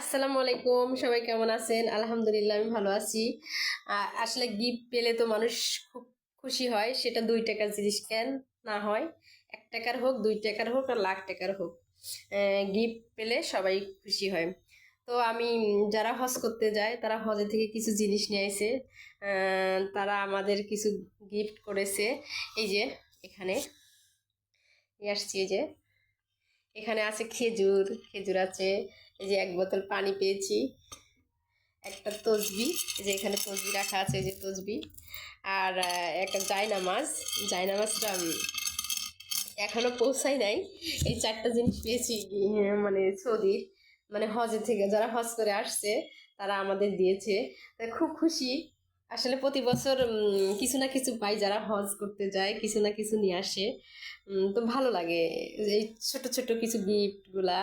আসসালামু আলাইকুম, সবাই কেমন আছেন? আলহামদুলিল্লাহ আমি ভালো আছি। আসলে গিফট পেলে তো মানুষ খুব খুশি হয়, সেটা 2 টাকার জিনিস কেন না হয়, 1 টাকার হোক, 2 টাকার হোক, আর লাখ টাকার হোক, গিফট পেলে সবাই খুশি হয়। তো আমি যারা হজ করতে যায় তারা হজে থেকে কিছু জিনিস নিয়ে আসে, তারা আমাদের কিছু গিফট করেছে। এই যে এখানে নিয়ে আসছি, এই যে এখানে আছে খেজুর, খেজুর আছে, এই যে 1 বোতল পানি পেয়েছি, একটা তসবি, এই যে এখানে তসবি রাখা আছে, এই যে তসবি, আর একটা জায়নামাজ। জায়নামাজটা এখনো পৌঁছাই নাই। এই 4টা জিনিস পেয়েছি, মানে সৌদির, মানে হজে থেকে যারা হজ করে আসছে তারা আমাদের দিয়েছে। তাই খুব খুশি। আসলে প্রতি বছর কিছু না কিছু পাই, যারা হজ করতে যায় কিছু না কিছু নিয়ে আসে। তো ভালো লাগে এই ছোট ছোট কিছু গিফট গুলা।